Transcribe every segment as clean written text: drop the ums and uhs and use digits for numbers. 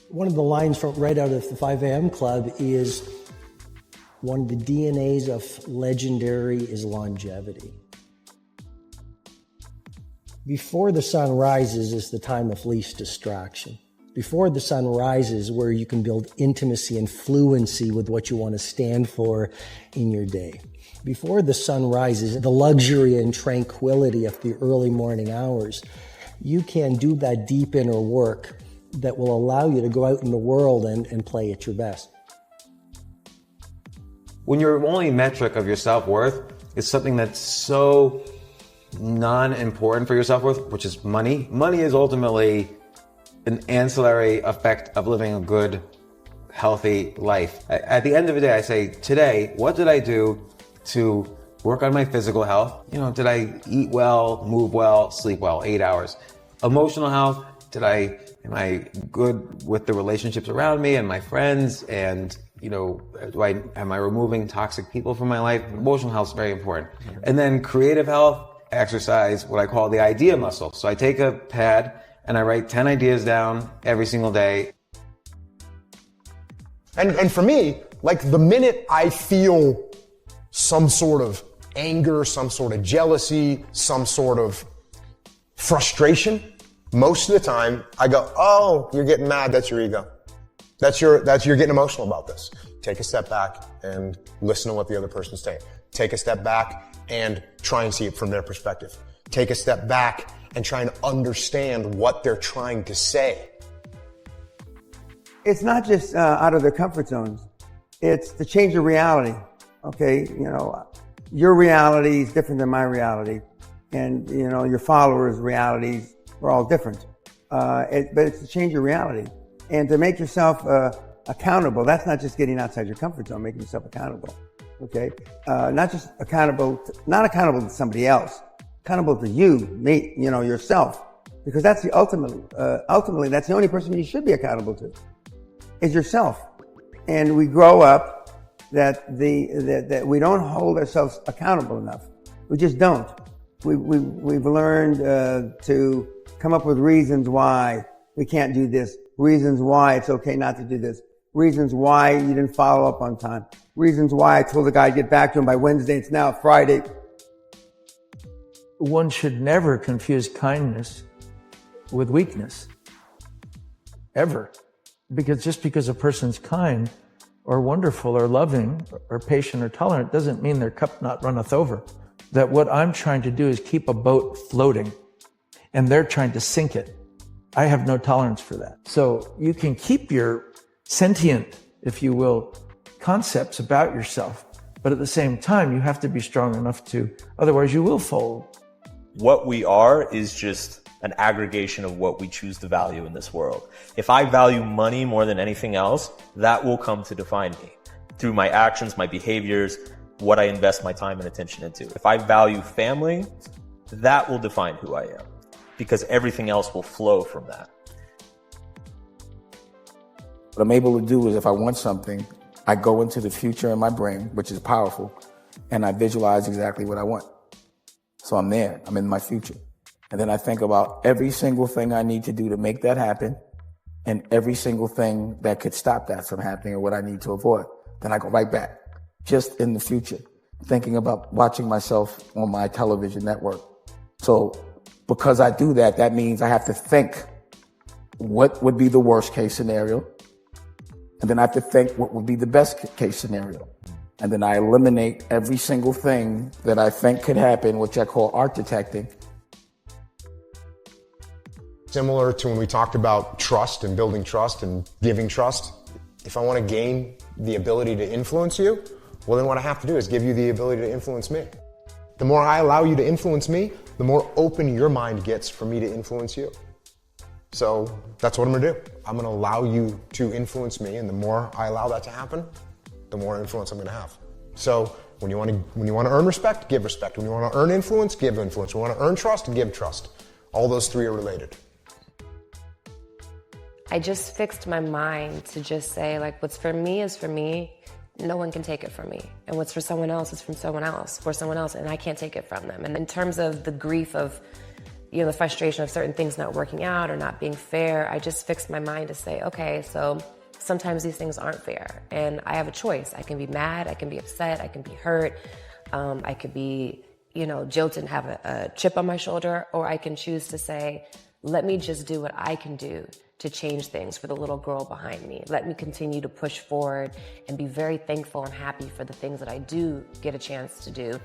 One of the lines from right out of the 5 a.m. Club is one of the DNAs of legendary is longevity. Before the sun rises is the time of least distraction. Before the sun rises, where you can build intimacy and fluency with what you want to stand for in your day. Before the sun rises, the luxury and tranquility of the early morning hours, you can do that deep inner work that will allow you to go out in the world and play at your best. When your only metric of your self-worth is something that's so non-important for your self-worth, which is money. Money is ultimately an ancillary effect of living a good, healthy life. At the end of the day, I say, today, what did I do to work on my physical health? Did I eat well, move well, sleep well, 8 hours? Emotional health, am I good with the relationships around me and my friends? And, am I removing toxic people from my life? Emotional health is very important. And then creative health, exercise, what I call the idea muscle. So I take a pad and I write 10 ideas down every single day. And for me, like the minute I feel some sort of anger, some sort of jealousy, some sort of frustration, most of the time I go, oh, you're getting mad, that's your ego. You're getting emotional about this. Take a step back and listen to what the other person's saying. Take a step back and try and see it from their perspective. Take a step back and try and understand what they're trying to say. It's not just out of their comfort zones. It's to change your reality. Okay, your reality is different than my reality. And, your followers' realities are all different. But it's to change your reality. And to make yourself accountable. That's not just getting outside your comfort zone, making yourself accountable. Okay? Not just accountable, not accountable to somebody else. Accountable to you, me, yourself. Because that's the ultimately, that's the only person you should be accountable to, is yourself. And we grow up that we don't hold ourselves accountable enough. We just don't. We've learned to come up with reasons why we can't do this, reasons why it's okay not to do this, reasons why you didn't follow up on time, reasons why I told the guy to get back to him by Wednesday, it's now Friday. One should never confuse kindness with weakness, ever. Because just because a person's kind or wonderful or loving or patient or tolerant doesn't mean their cup not runneth over. That what I'm trying to do is keep a boat floating and they're trying to sink it. I have no tolerance for that. So you can keep your sentient, if you will, concepts about yourself, but at the same time, you have to be strong enough to, otherwise you will fold. What we are is just an aggregation of what we choose to value in this world. If I value money more than anything else, that will come to define me through my actions, my behaviors, what I invest my time and attention into. If I value family, that will define who I am, because everything else will flow from that. What I'm able to do is, if I want something, I go into the future in my brain, which is powerful, and I visualize exactly what I want. So I'm there, I'm in my future. And then I think about every single thing I need to do to make that happen, and every single thing that could stop that from happening or what I need to avoid. Then I go right back, just in the future, thinking about watching myself on my television network. So because I do that, that means I have to think what would be the worst case scenario. And then I have to think what would be the best case scenario. And then I eliminate every single thing that I think could happen, which I call architecting. Similar to when we talked about trust and building trust and giving trust, if I want to gain the ability to influence you, well, then what I have to do is give you the ability to influence me. The more I allow you to influence me, the more open your mind gets for me to influence you. So that's what I'm gonna do. I'm gonna allow you to influence me, and the more I allow that to happen, the more influence I'm gonna have. So when you wanna earn respect, give respect. When you wanna earn influence, give influence. When you wanna earn trust, give trust. All those three are related. I just fixed my mind to just say, like, what's for me is for me. No one can take it from me. And what's for someone else is from someone else, for someone else, and I can't take it from them. And in terms of the grief of the frustration of certain things not working out or not being fair, I just fixed my mind to say, okay, so sometimes these things aren't fair and I have a choice. I can be mad, I can be upset, I can be hurt, I could be, jilted and have a chip on my shoulder, or I can choose to say, let me just do what I can do to change things for the little girl behind me. Let me continue to push forward and be very thankful and happy for the things that I do get a chance to do.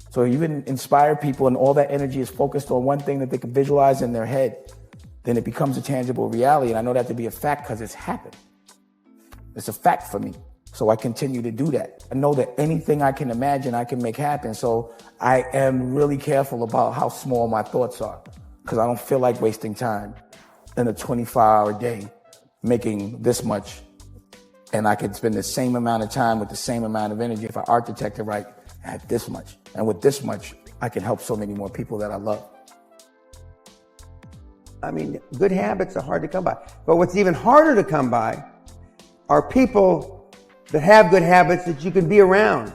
So you can inspire people and all that energy is focused on one thing that they can visualize in their head, then it becomes a tangible reality. And I know that to be a fact because it's happened. It's a fact for me. So I continue to do that. I know that anything I can imagine, I can make happen. So I am really careful about how small my thoughts are because I don't feel like wasting time in a 24-hour day making this much. And I could spend the same amount of time with the same amount of energy if I architect it right at this much. And with this much, I can help so many more people that I love. I mean, good habits are hard to come by. But what's even harder to come by are people that have good habits that you can be around.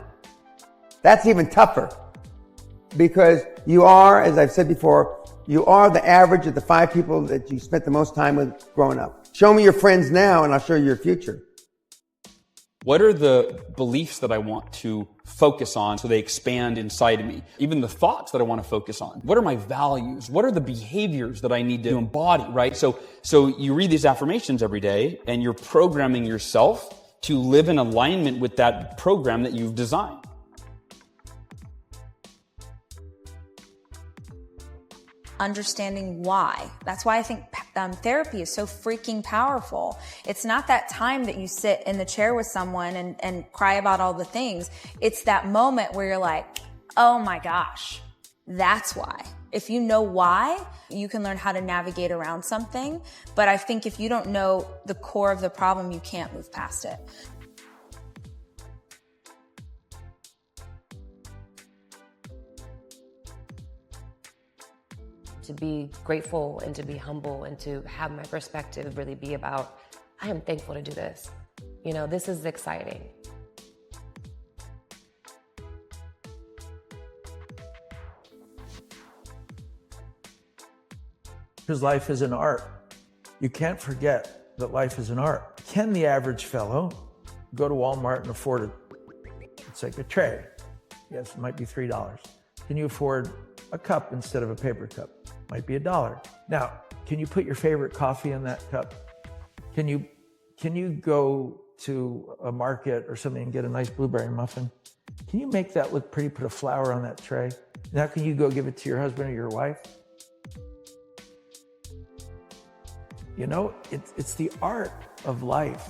That's even tougher because you are, as I've said before, you are the average of the 5 people that you spent the most time with growing up. Show me your friends now and I'll show you your future. What are the beliefs that I want to focus on so they expand inside of me? Even the thoughts that I want to focus on. What are my values? What are the behaviors that I need to embody, right? So you read these affirmations every day and you're programming yourself to live in alignment with that program that you've designed. Understanding why. That's why I think therapy is so freaking powerful. It's not that time that you sit in the chair with someone and cry about all the things. It's that moment where you're like, oh my gosh, that's why. If you know why, you can learn how to navigate around something. But I think if you don't know the core of the problem, you can't move past it. To be grateful and to be humble and to have my perspective really be about, I am thankful to do this. This is exciting. Because life is an art. You can't forget that life is an art. Can the average fellow go to Walmart and afford it's like a tray? Yes, it might be $3. Can you afford a cup instead of a paper cup? Might be $1. Now, can you put your favorite coffee in that cup? Can you go to a market or something and get a nice blueberry muffin? Can you make that look pretty, put a flower on that tray? Now can you go give it to your husband or your wife? It's the art of life